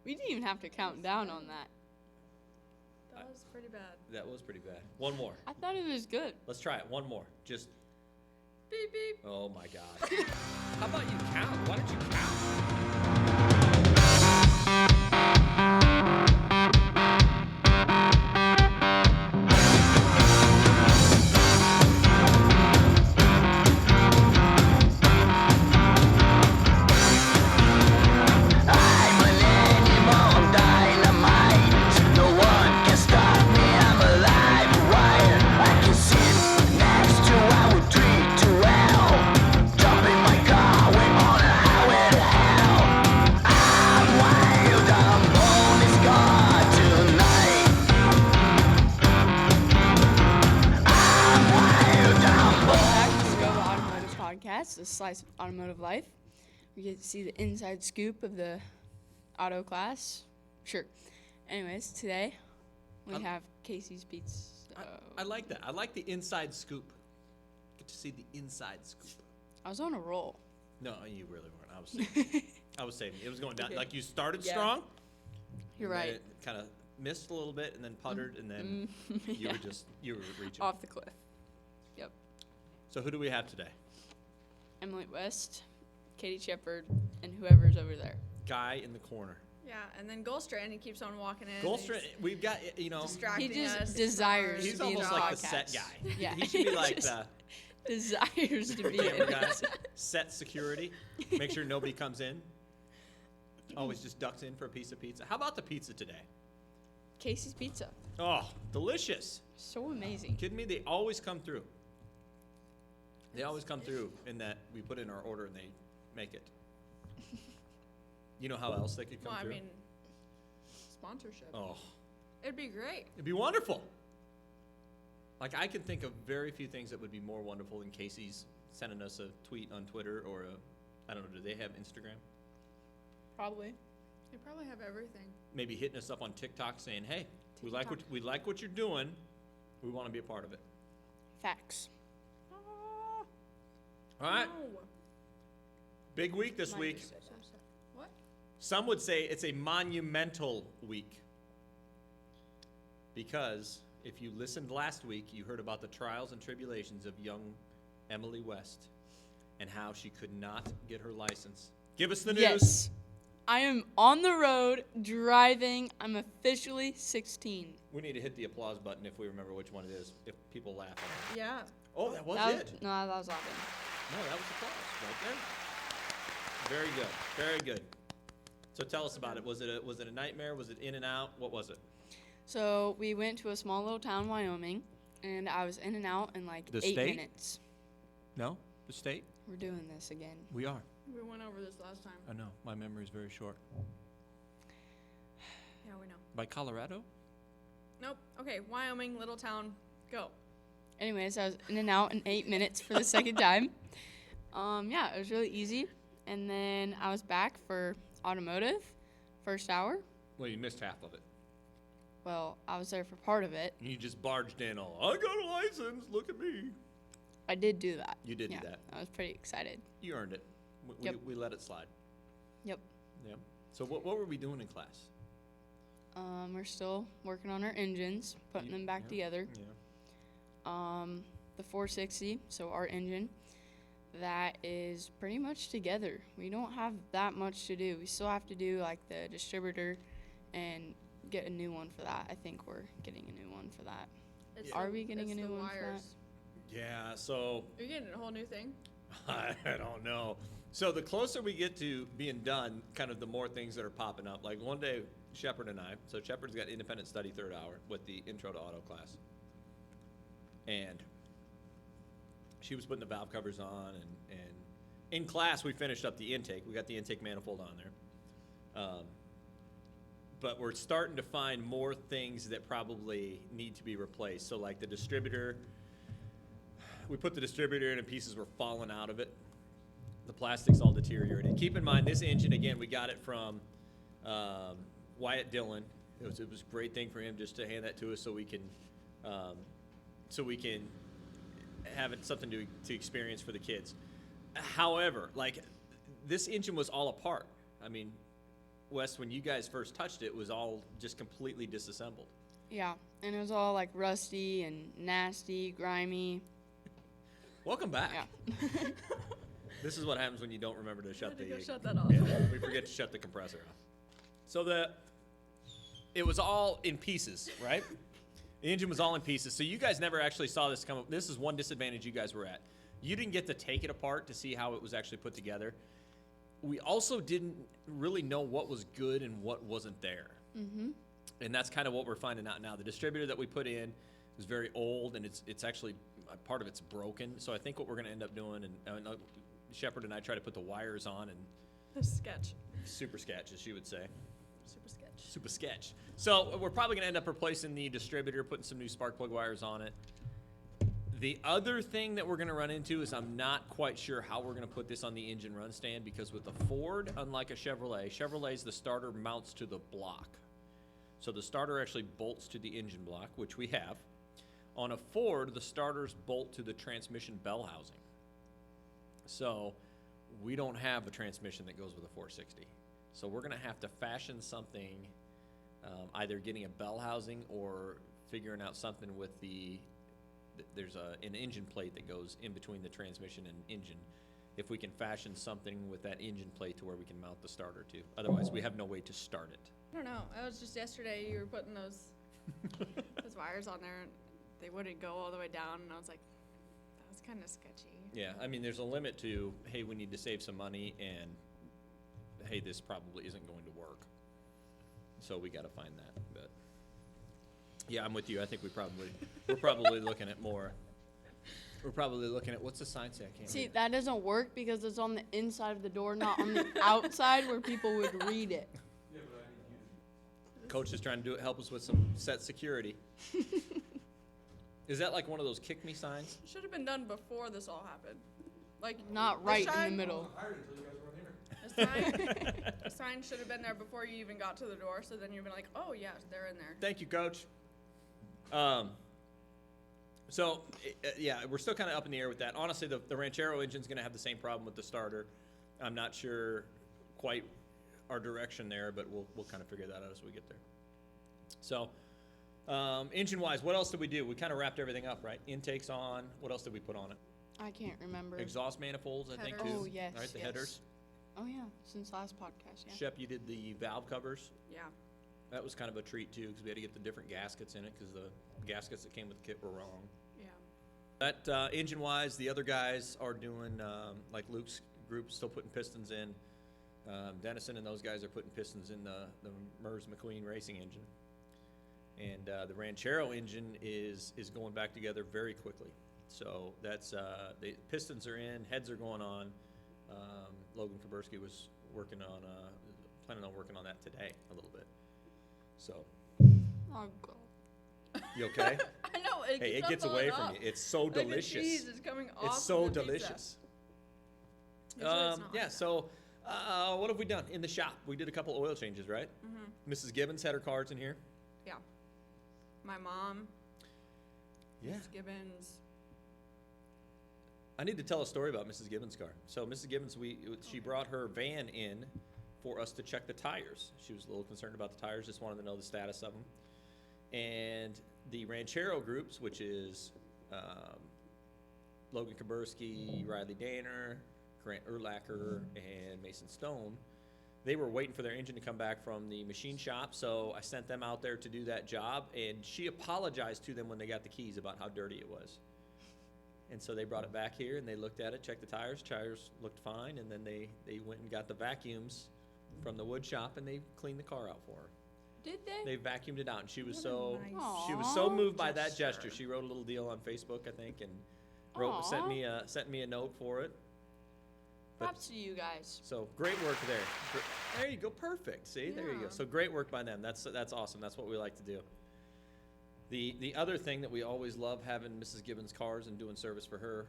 We didn't even have to count down on that. That was pretty bad. That was pretty bad. One more. I thought it was good. Let's try it. One more. Just. Beep, beep. Oh, my God. How about you count? Why don't you count? The slice of automotive life. We get to see the inside scoop of the auto class. Sure. Anyways, today we have Casey's Pizza. I like that. I like the inside scoop. Get to see the inside scoop. I was on a roll. No, you really weren't. I was saving. I was saving. It was going down. Okay. Like you started strong. You're right. It kind of missed a little bit and then puttered and then you were reaching. Off the cliff. Yep. So who do we have today? Emily West, Katie Shepard, and whoever's over there. Guy in the corner. Yeah, and then Goldstrand, he keeps on walking in. Goldstrand, we've got, distracting He just us. desires he's to be in almost the like the podcast. set guy. Yeah. He should be like the desires to be in camera guy, it. set security, make sure nobody comes in. Always just ducks in for a piece of pizza. How about the pizza today? Casey's Pizza. Oh, delicious. So amazing. Kidding me? They always come through. They always come through in that we put in our order and they make it. You know how else they could come through? I mean, sponsorship. Oh, It'd be great. it'd be wonderful. Like, I can think of very few things that would be more wonderful than Casey's sending us a tweet on Twitter or I don't know, do they have Instagram? Probably. They probably have everything. Maybe hitting us up on TikTok saying, hey, we like what you're doing. We want to be a part of it. Facts. All right. No. Big week this Mine week. just said that. What? Some would say it's a monumental week. Because if you listened last week, you heard about the trials and tribulations of young Emily West and how she could not get her license. Give us the news. Yes. I am on the road driving. I'm officially 16. We need to hit the applause button if we remember which one it is, if people laugh at it. Yeah. Oh, that was it. No, that was Auburn. No, that was applause right there. Very good. Very good. So tell us about it. Was it a nightmare? Was it in and out? What was it? So we went to a small little town, Wyoming, and I was in and out in like The 8 state? minutes. No? The state? We're doing this again. We are. We went over this last time. I know. My memory is very short. Yeah, we know. By Colorado? Nope. Okay, Wyoming, little town, go. Anyways, I was in and out in 8 minutes for the second time. Yeah, it was really easy. And then I was back for automotive, first hour. Well, you missed half of it. Well, I was there for part of it. You just barged in all, I got a license, look at me. I did do that. You did Yeah, do that. I was pretty excited. You earned it. Yep. We let it slide. Yep. Yep. So what were we doing in class? We're still working on our engines, putting them back together. Yeah. The 460, so our engine, that is pretty much together. We don't have that much to do. We still have to do like the distributor and get a new one for that. I think we're getting a new one for that. Are we getting a new one for that? Yeah, so Are you getting a whole new thing? I don't know. So the closer we get to being done, kind of the more things that are popping up. Like one day, Shepard and I, so Shepard's got independent study third hour with the intro to auto class. And she was putting the valve covers on, and in class we finished up the intake. We got the intake manifold on there. But we're starting to find more things that probably need to be replaced. So like the distributor, we put the distributor in and pieces were falling out of it. The plastic's all deteriorated. Keep in mind, this engine, again, we got it from Wyatt Dillon. It was a great thing for him just to hand that to us so we can have it something to experience for the kids. However, like this engine was all apart. I mean, Wes, when you guys first touched it, was all just completely disassembled. Yeah, and it was all like rusty and nasty, grimy. Welcome back. Yeah. This is what happens when you don't remember to shut the. Shut that off. Yeah, we forget to shut the compressor off. So it was all in pieces, right? The engine was all in pieces. So you guys never actually saw this come up. This is one disadvantage you guys were at. You didn't get to take it apart to see how it was actually put together. We also didn't really know what was good and what wasn't there. Mm-hmm. And that's kind of what we're finding out now. The distributor that we put in is very old, and it's actually part of it's broken. So I think what we're going to end up doing, and Shepard and I try to put the wires on, and The sketch. super sketch, as she would say. Super sketch. Super sketch. So we're probably going to end up replacing the distributor, putting some new spark plug wires on it. The other thing that we're going to run into is I'm not quite sure how we're going to put this on the engine run stand, because with the Ford, unlike a Chevrolet's the starter mounts to the block. So the starter actually bolts to the engine block, which we have. On a Ford, the starters bolt to the transmission bell housing. So we don't have a transmission that goes with a 460. So we're going to have to fashion something, either getting a bell housing or figuring out something with there's an engine plate that goes in between the transmission and engine. If we can fashion something with that engine plate to where we can mount the starter to. Otherwise, we have no way to start it. I don't know. It was just yesterday you were putting those wires on there, and they wouldn't go all the way down, and I was like, that was kind of sketchy. Yeah, I mean, there's a limit to, hey, we need to save some money, and hey, this probably isn't going to work. So we got to find that. But yeah, I'm with you. I think we're probably looking at more. We're probably looking at, what's the sign say? I can't See, read. that doesn't work because it's on the inside of the door, not on the outside where people would read it. Coach is trying to help us with some set security. Is that like one of those kick me signs? Should have been done before this all happened. Like Not the right in sign- the middle. The sign should have been there before you even got to the door, so then you've been like, oh yeah, they're in there. Thank you, Coach. Yeah, we're still kind of up in the air with that. Honestly, the Ranchero engine's going to have the same problem with the starter. I'm not sure quite our direction there, but we'll kind of figure that out as we get there. So, engine-wise, what else did we do? We kind of wrapped everything up, right? Intakes on. What else did we put on it? I can't remember. Exhaust manifolds, I think, Headers. too. Oh, yes, Right, the yes. headers. Oh, yeah, since last podcast, yeah. Shep, you did the valve covers. Yeah. That was kind of a treat, too, because we had to get the different gaskets in it, because the gaskets that came with the kit were wrong. Yeah. That engine-wise, the other guys are doing, like Luke's group, still putting pistons in. Dennison and those guys are putting pistons in the Merz McQueen racing engine. And the Ranchero engine is going back together very quickly. So that's the pistons are in, heads are going on. Logan Kaburski was planning on working on that today a little bit. So, Oh, God. you okay? I know. Hey, it gets away from you. It's so Like the delicious. cheese is coming off. It's so of the pizza. delicious. Usually it's not Yeah, like that. so what have we done in the shop? We did a couple oil changes, right? Mm-hmm. Mrs. Gibbons had her cards in here. Yeah. My mom, Yeah. Miss Gibbons. I need to tell a story about Mrs. Gibbons' car. So Mrs. Gibbons, she brought her van in for us to check the tires. She was a little concerned about the tires, just wanted to know the status of them. And the Ranchero groups, which is Logan Kaburski, Riley Danner, Grant Urlacher, and Mason Stone, they were waiting for their engine to come back from the machine shop, so I sent them out there to do that job, and she apologized to them when they got the keys about how dirty it was. And so they brought it back here, and they looked at it, checked the tires looked fine, and then they went and got the vacuums from the wood shop, and they cleaned the car out for her. Did they? They vacuumed it out, and she was What a so nice she was so Aw. moved by that gesture. gesture. She wrote a little deal on Facebook, I think, and Aw. sent me a note for it. But- Props to you guys. So great work there. There you go, perfect. See, there you go. Yeah. So great work by them. That's awesome. That's what we like to do. The other thing that we always love having Mrs. Gibbons' cars and doing service for her.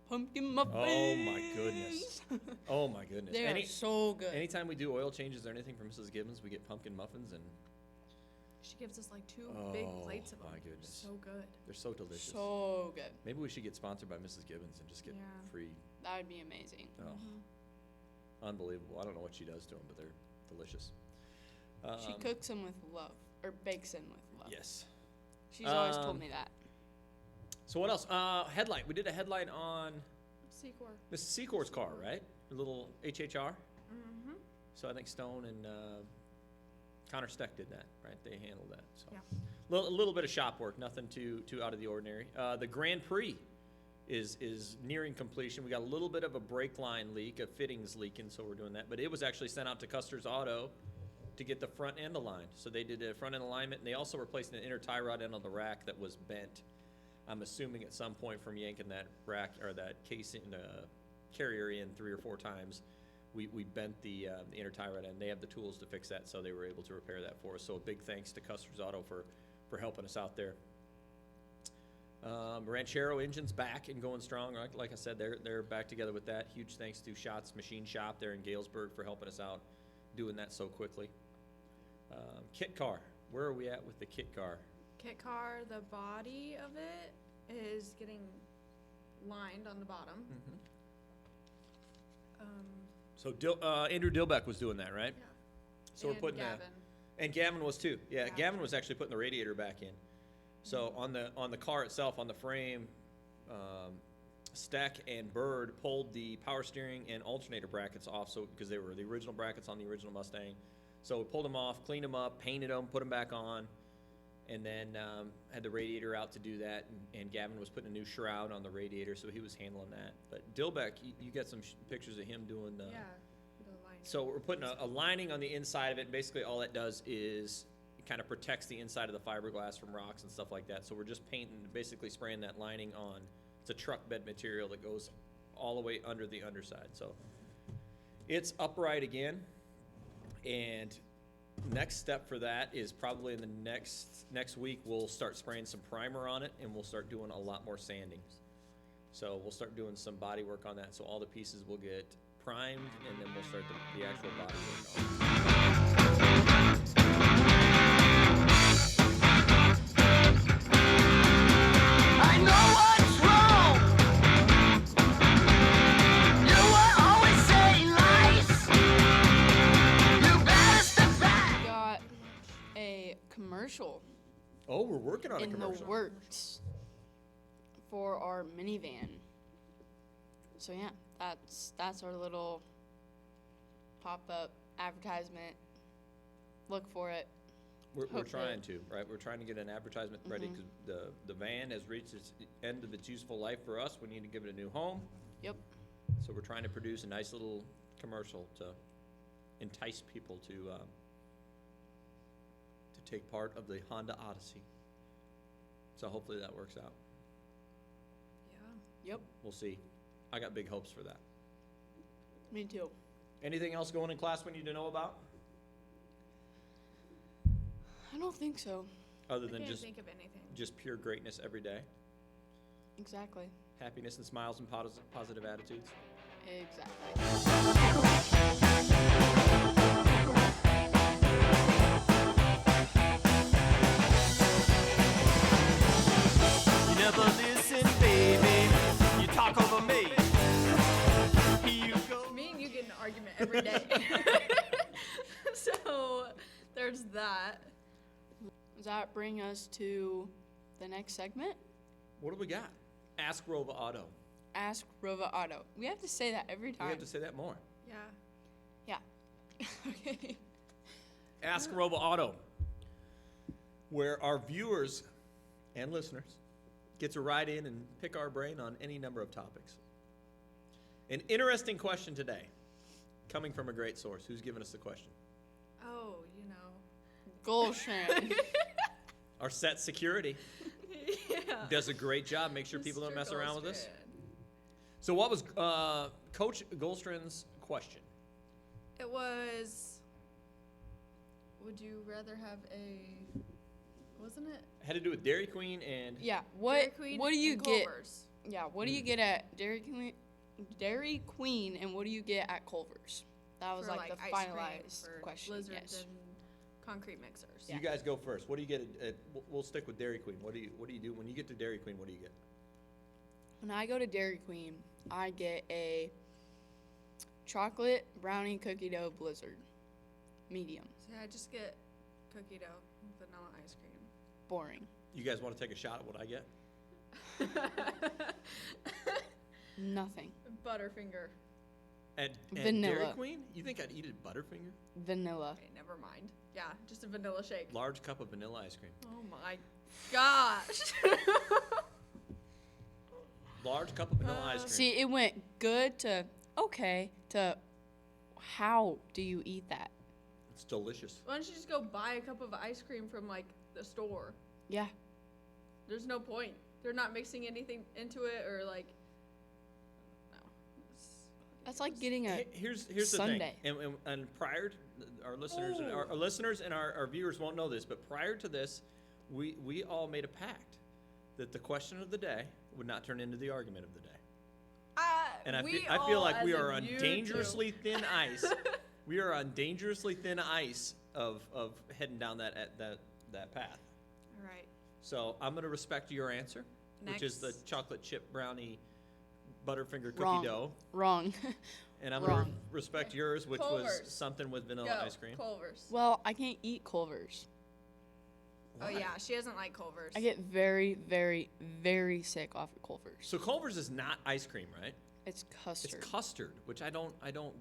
Pumpkin muffins. Oh my goodness. Oh my goodness. They are so good. Anytime we do oil changes or anything for Mrs. Gibbons, we get pumpkin muffins, and She gives us like two big Oh, plates of them. my goodness. So good. they're so delicious. So good. Maybe we should get sponsored by Mrs. Gibbons and just get Yeah. free. That would be amazing. Oh, unbelievable. I don't know what she does to them, but delicious. She cooks them with love, or bakes them with love. Yes. She's always told me that. So what else? Headlight. We did a headlight on Secor. Mrs. Secor's car, right? A little HHR. Mm-hmm. So I think Stone and Connor Steck did that, right? They handled that. So Yeah. a little bit of shop work, nothing too out of the ordinary. The Grand Prix is nearing completion. We got a little bit of a brake line leak, a fittings leaking, so we're doing that. But it was actually sent out to Custer's Auto to get the front end aligned. So they did a front end alignment, and they also replaced an inner tie rod end on the rack that was bent. I'm assuming at some point from yanking that rack or that casing, the carrier in 3 or 4 times, we bent the inner tie rod end. They have the tools to fix that, so they were able to repair that for us. So a big thanks to Custer's Auto for helping us out there. Ranchero engine's back and going strong. Like I said, they're back together with that. Huge thanks to Shots Machine Shop there in Galesburg for helping us out doing that so quickly. Kit car. Where are we at with the kit car? Kit car, the body of it is getting lined on the bottom. So Andrew Dilbeck was doing that, right? Yeah. So and we're putting Gavin. and Gavin was too. Yeah, Gavin. Gavin was actually putting the radiator back in. So on the car itself, on the frame, Steck and Bird pulled the power steering and alternator brackets off, so because they were the original brackets on the original Mustang. So we pulled them off, cleaned them up, painted them, put them back on, and then had the radiator out to do that. And Gavin was putting a new shroud on the radiator, so he was handling that. But Dilbeck, you got some pictures of him doing the. Yeah. The lining. So we're putting a lining on the inside of it. Basically, all it does is it kind of protects the inside of the fiberglass from rocks and stuff like that. So we're just painting, basically spraying that lining on. It's a truck bed material that goes all the way under the underside. So it's upright again. And next step for that is probably in the next week, we'll start spraying some primer on it, and we'll start doing a lot more sanding. So we'll start doing some body work on that. So all the pieces will get primed, and then we'll start the actual body work on it. I know what's wrong. You were always saying lies. You better step back. We got a commercial Oh, we're working on a in the commercial. works for our minivan. So yeah, that's our little pop-up advertisement. Look for it. We're Hopefully. trying to, right? We're trying to get an advertisement ready because the van has reached its end of its useful life for us. We need to give it a new home. Yep. So we're trying to produce a nice little commercial to entice people to take part of the Honda Odyssey. So hopefully that works out. Yeah. Yep. We'll see. I got big hopes for that. Me too. Anything else going in class we need to know about? I don't think so. Other I than can't just think of anything. pure greatness every day? Exactly. Happiness and smiles and positive attitudes? Exactly. You never listen, baby. You talk over me. Here you go. Me and you get in an argument every day. So there's that. Does that bring us to the next segment? What do we got? Ask Rover Auto. Ask Rover Auto. We have to say that every We time. have to say that more. Yeah. Yeah. Okay. Ask Rover Auto, where our viewers and listeners get to write in and pick our brain on any number of topics. An interesting question today, coming from a great source. Who's given us the question? Oh, Goldstrand. Our set security yeah. does a great job. Make sure people don't Mr. mess around with us. Goldstrand. So what was Coach Goldstrand's question? It was, would you rather have wasn't it? Had to do with Dairy Queen and Yeah. Dairy Queen What do you and get? Culver's. Yeah. What do you get at Dairy Queen, and what do you get at Culver's? That was For, like the ice cream finalized for question. Blizzards Yes. and concrete mixers. Yeah. You guys go first. What do you get at we'll stick with Dairy Queen. What do you do when you get to Dairy Queen? What do you get? When I go to Dairy Queen, I get a chocolate brownie cookie dough blizzard medium. So I just get cookie dough, vanilla ice cream. Boring. You guys want to take a shot at what I get? Nothing. Butterfinger. At Vanilla. Dairy Queen? You think I'd eat a Butterfinger? Vanilla. Okay, never mind. Yeah, just a vanilla shake. Large cup of vanilla ice cream. Oh my gosh. Large cup of vanilla ice cream. See, it went good to okay to how do you eat that? It's delicious. Why don't you just go buy a cup of ice cream from like the store? Yeah. There's no point. They're not mixing anything into it or like. No. That's like getting a Here's the Sunday. thing. And prior to our listeners and our listeners and our viewers won't know this, but prior to this, we all made a pact that the question of the day would not turn into the argument of the day. And I feel like we are on dangerously thin ice. We are on dangerously thin ice of heading down that path. All right. So I'm going to respect your answer, which is the Next. chocolate chip brownie Butterfinger cookie Wrong. dough. Wrong. And I'm going Wrong. to respect yours, which Culver's. was something with vanilla Go. ice cream. Culver's. Well, I can't eat Culver's. Oh yeah, she doesn't like Culver's. I get very, very, very sick off of Culver's. So Culver's is not ice cream, right? It's custard. It's custard, which I don't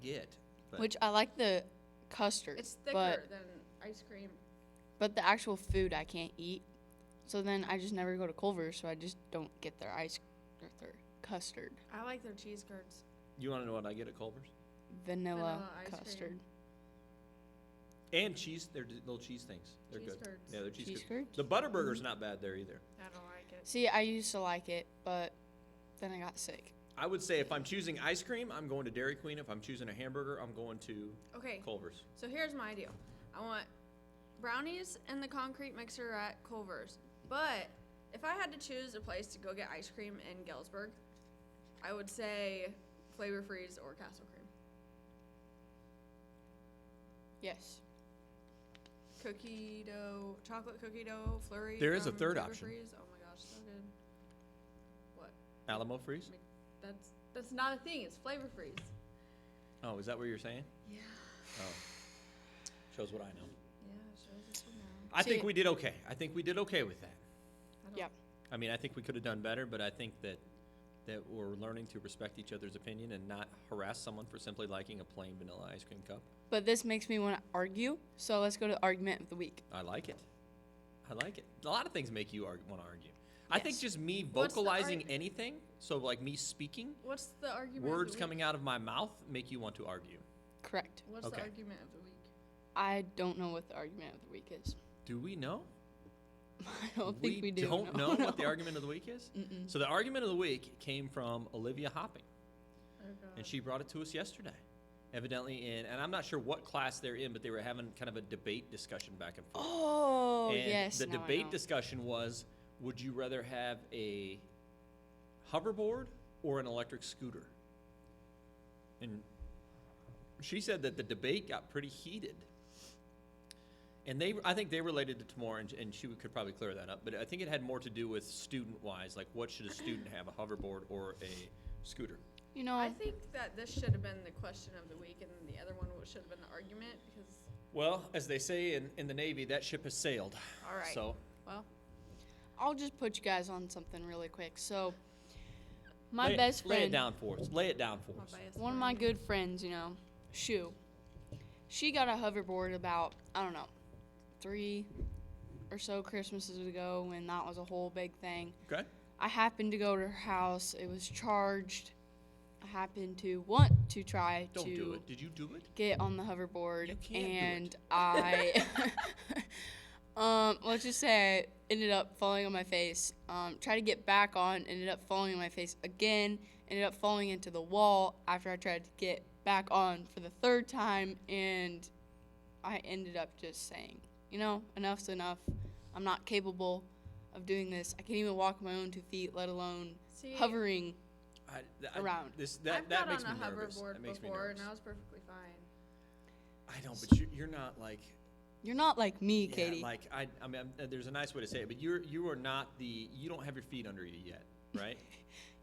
get. But Which I like the custard. It's thicker but than ice cream. but the actual food I can't eat. So then I just never go to Culver's, so I just don't get their their custard. I like their cheese curds. you want to know what I get at Culver's? Vanilla Vanilla ice cream. custard. And cheese, they're little cheese things. They're Cheese good. curds. Yeah, they're cheese, Cheese curds. curds? The Butterburger's not bad there either. I don't like it. See, I used to like it, but then I got sick. I would say if I'm choosing ice cream, I'm going to Dairy Queen. If I'm choosing a hamburger, I'm going to Okay, Culver's. so here's my deal. I want brownies in the concrete mixer at Culver's. But if I had to choose a place to go get ice cream in Galesburg, I would say Flavor Freeze or Castle Cream. Yes. Cookie dough, chocolate cookie dough, flurry. There is a from third Flavor option. Freeze. Oh my gosh, so good. What? Alamo Freeze? That's not a thing. It's Flavor Freeze. Oh, is that what you're saying? Yeah. Oh. Shows what I know. Yeah, it shows us you know. I think See- we did okay. I think we did okay with that. I don't- Yep. I mean, I think we could have done better, but I think that we're learning to respect each other's opinion and not harass someone for simply liking a plain vanilla ice cream cup. But this makes me want to argue, so let's go to argument of the week. I like it. I like it. A lot of things make you want to argue. I think Yes. just me What's the vocalizing argu- anything, so like me speaking, What's the argument? of words the week? coming out of my mouth make you want to argue. Correct. What's Okay. the argument of the week? I don't know what the argument of the week is. Do we know? I don't think we do. don't no, know what the no. argument of the week is? Mm-mm. So the argument of the week came from Olivia Hopping, Oh god. and she brought it to us yesterday. Evidently and I'm not sure what class they're in, but they were having kind of a debate discussion back and forth. Oh, And yes. the now I debate know. discussion was, would you rather have a hoverboard or an electric scooter? And she said that the debate got pretty heated. And I think they related it to more, and she could probably clear that up, but I think it had more to do with student-wise, like what should a student have, a hoverboard or a scooter? You know, I think that this should have been the question of the week, and the other one should have been the argument because. Well, as they say in the Navy, that ship has sailed. All right. So, Well, I'll just put you guys on something really quick. So, my lay, best lay it friend, down for us. Lay it down for my us. bias one of my friend. good friends, Shu, she got a hoverboard about, I don't know, 3 or so Christmases ago when that was a whole big thing. Okay? I happened to go to her house. It was charged. I happened to want to try Don't to do it. Did you do it? get on the hoverboard, You can't do and it. I, let's just say I ended up falling on my face. Tried to get back on, ended up falling on my face again. Ended up falling into the wall after I tried to get back on for the 3rd time, and I ended up just saying, enough's enough. I'm not capable of doing this. I can't even walk on my own 2 feet, let alone See, hovering. Around. I've That got makes on me a nervous. hoverboard That makes me before, nervous. and I was perfectly fine. I know, but you're not like. You're not like me, Yeah, Katie. like I mean, there's a nice way to say it, but you are not you don't have your feet under you yet, right?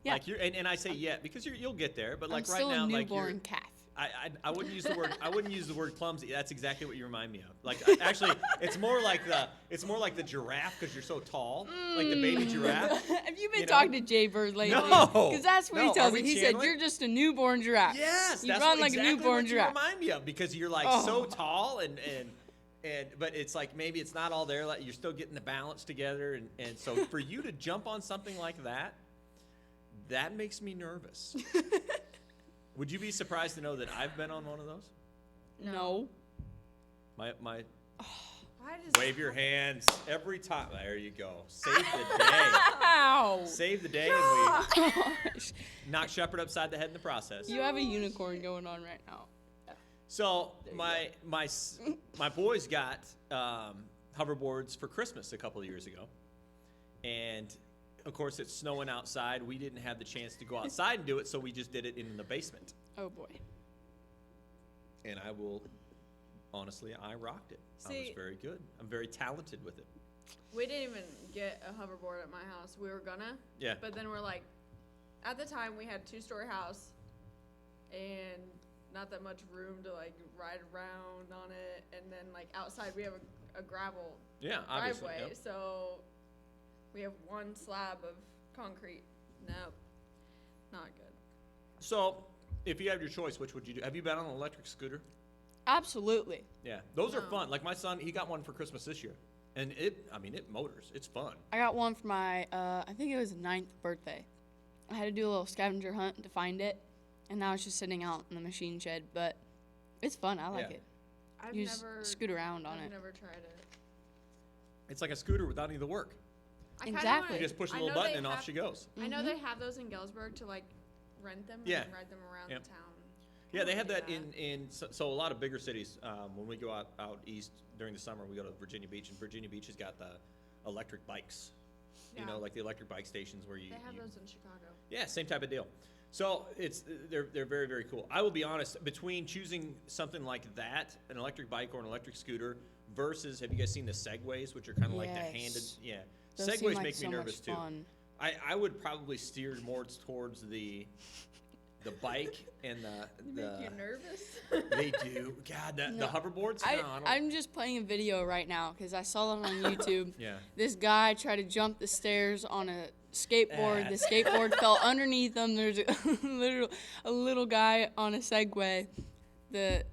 Yeah. Like and I say yet because you'll get there, but like I'm right still now, a like newborn calf. I wouldn't use the word clumsy. That's exactly what you remind me of. Like actually, it's more like the giraffe because you're so tall, like the baby giraffe. Have you been know? talking to Jay Bird lately? No. Because that's what No, he tells are me. we He said channeling? you're just a newborn giraffe. Yes, you that's run what, like exactly a newborn what giraffe. you remind me of because you're like so tall and but it's like maybe it's not all there. Like you're still getting the balance together, and so for you to jump on something like that makes me nervous. Would you be surprised to know that I've been on one of those? No. My Why does wave your hands every time. There you go. Save the day. Ow. Save the day, and Gosh. we knock Shepard upside the head in the process. You have a unicorn going on right now. So my boys got hoverboards for Christmas a couple of years ago, and of course it's snowing outside. We didn't have the chance to go outside and do it, so we just did it in the basement. Oh boy. And I will honestly, I rocked it. I was See- very good. I'm very talented with it. we didn't even get a hoverboard at my house. We were gonna, Yeah. but then we're like, at the time we had a 2-story house, and not that much room to like ride around on it. And then like outside we have a gravel Yeah, obviously. driveway, Yep. so we have one slab of concrete. Nope, not good. So if you have your choice, which would you do? Have you been on an electric scooter? Absolutely. Yeah, those are No. fun. Like my son, he got one for Christmas this year, and it motors. It's fun. I got one for my, I think it was 9th birthday. I had to do a little scavenger hunt to find it, and now it's just sitting out in the machine shed, but it's fun. I like Yeah. it. I've You just never scoot around on I've it. never tried it. It's like a scooter without any of the work. I kinda Exactly. wanna- You just push the I little know button they and off have- she goes. I know Mhm. they have those in Galesburg to like rent them Yeah. and ride them around Yep. the town. Yeah, they I have wanna that do in so a lot of bigger cities. When we go out east during the summer, we go to Virginia Beach, and Virginia Beach has got the electric bikes. You know, Yeah. like the electric bike stations where They have those in Chicago. Yeah, same type of deal. So they're very, very cool. I will be honest, between choosing something like that, an electric bike or an electric scooter, versus have you guys seen the Segways, which are kind of like the handed? Yes. Yeah, Those Segways seem like make so me nervous much too. fun. I would probably steer more towards the bike and Make you nervous? they do. God, the No. hoverboards. No, I don't. I'm just playing a video right now because I saw it on YouTube. Yeah. This guy tried to jump the stairs on a skateboard. The That's- skateboard fell underneath him. There's a little guy on a Segway. The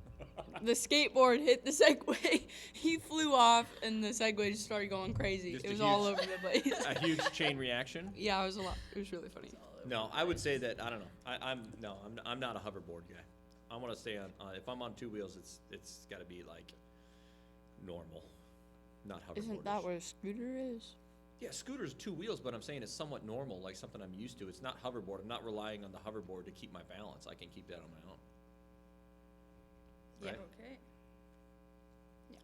skateboard hit the Segway. He flew off, and the Segway just started going crazy. Just It a was all huge- over the place. A huge chain reaction. Yeah, it was a lot. It was really funny. No, I would say that I don't know. I'm not a hoverboard guy. I want to stay on. If I'm on two wheels, it's got to be like normal, not hoverboard. Isn't that what a scooter is? Yeah, scooter's two wheels, but I'm saying it's somewhat normal, like something I'm used to. It's not hoverboard. I'm not relying on the hoverboard to keep my balance. I can keep that on my own. Right? Okay.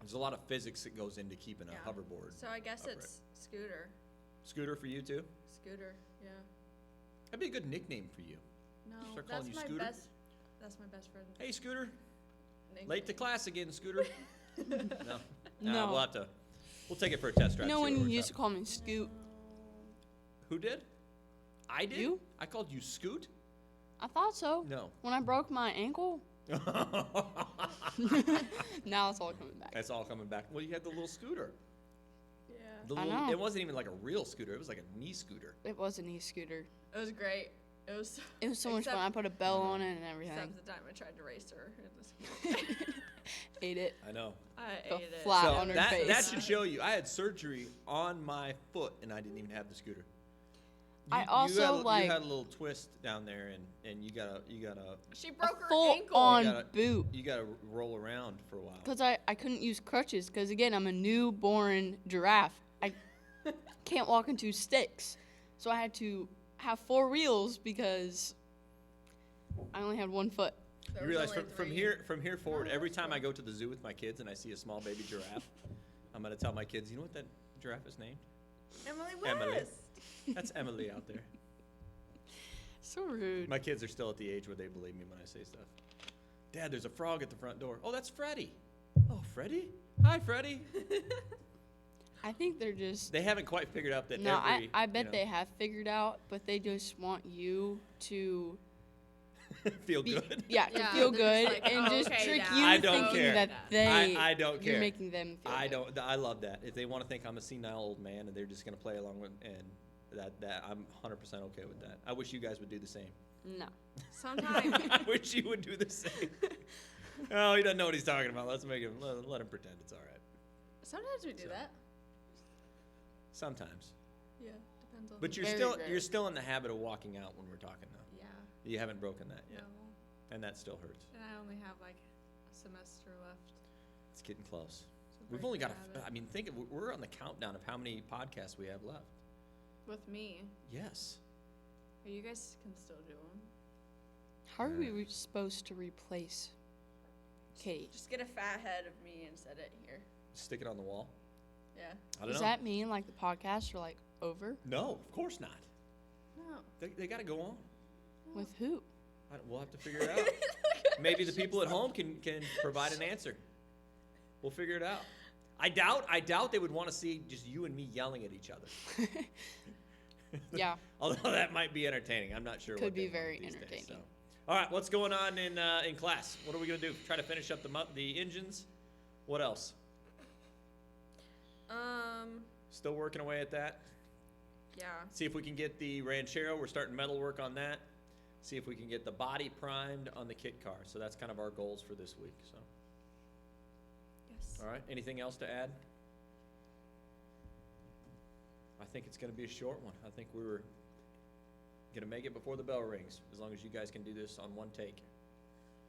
There's a lot of physics that goes into keeping a Yeah. hoverboard. So I guess upright. it's scooter. Scooter for you too? Scooter. Yeah. That'd be a good nickname for you. No, Start that's calling you my Scooter? best. That's my best friend. Hey, Scooter. nickname. Late to class again, Scooter. No. No. We'll take it for a test drive. You know see when what you works used to out. call me Scoot? Who did? I did? You? I called you Scoot? I thought so. No. When I broke my ankle. Now it's all coming back. That's all coming back. Well, you had the little scooter. Yeah. The I little, know. It wasn't even like a real scooter. It was like a knee scooter. It was an e-scooter. It was great. It was. It was so much Except- fun. I put a bell on it and everything. Except the time I tried to race her in the scooter. Ate it. I know. I The ate it. flat So on her that face. should show you. I had surgery on my foot, and I didn't even have the scooter. I also, like- you had a little twist down there, and you gotta She A broke her full ankle. on You gotta- boot. you gotta roll around for a while. Because I couldn't use crutches. Because, again, I'm a newborn giraffe. I can't walk into sticks. So I had to have 4 wheels because I only had 1 foot. There You was realize only from 3. here forward, No, every that's time I fine. go to the zoo with my kids and I see a small baby giraffe, I'm gonna tell my kids, you know what that giraffe is named? Emily Emily. West. That's Emily out there. So rude. My kids are still at the age where they believe me when I say stuff. Dad, there's a frog at the front door. Oh, that's Freddie. Oh, Freddie? Hi, Freddie. I think they're just... They haven't quite figured out that No, every. I bet you know, they have figured out, but they just want you to Feel be, good. yeah, to Yeah, feel they're good just like, and "Oh, just okay, trick Dad." you I don't thinking care. that I don't you're care. making them feel good. I love that. If they want to think I'm a senile old man and they're just gonna play along with, and that I'm 100% okay with that. I wish you guys would do the same. No. Sometimes. I wish you would do the same. Oh, he doesn't know what he's talking about. Let's make him let him pretend it's all right. Sometimes we do So. that. Sometimes. Yeah, depends on. But you're Very still rare. you're still in the habit of walking out when we're talking though. Yeah. You haven't broken that yet, No. and that still hurts. And I only have like a semester left. It's getting close. to We've break only the got. habit. I mean, think of, we're on the countdown of how many podcasts we have left. With me. Yes. You guys can still do them. How are we supposed to replace Katie? Just get a fat head of me and set it here. Stick it on the wall. Yeah. I don't Does know. that mean like the podcasts are like over? No, of course not. No. They got to go on. With who? We'll have to figure it out. Maybe the people at home can provide an answer. We'll figure it out. I doubt they would want to see just you and me yelling at each other. Yeah. Although that might be entertaining. I'm not sure. Could what they be want very these days, entertaining. so. All right, what's going on in class? What are we gonna do? Try to finish up the engines. What else? Still working away at that. Yeah. See if we can get the Ranchero. We're starting metal work on that. See if we can get the body primed on the kit car. So that's kind of our goals for this week. So, Yes. all right. Anything else to add? I think it's going to be a short one. I think we were going to make it before the bell rings, as long as you guys can do this on one take.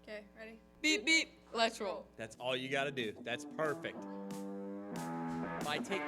Okay, ready? Beep beep. Let's roll. That's all you got to do. That's perfect. If I take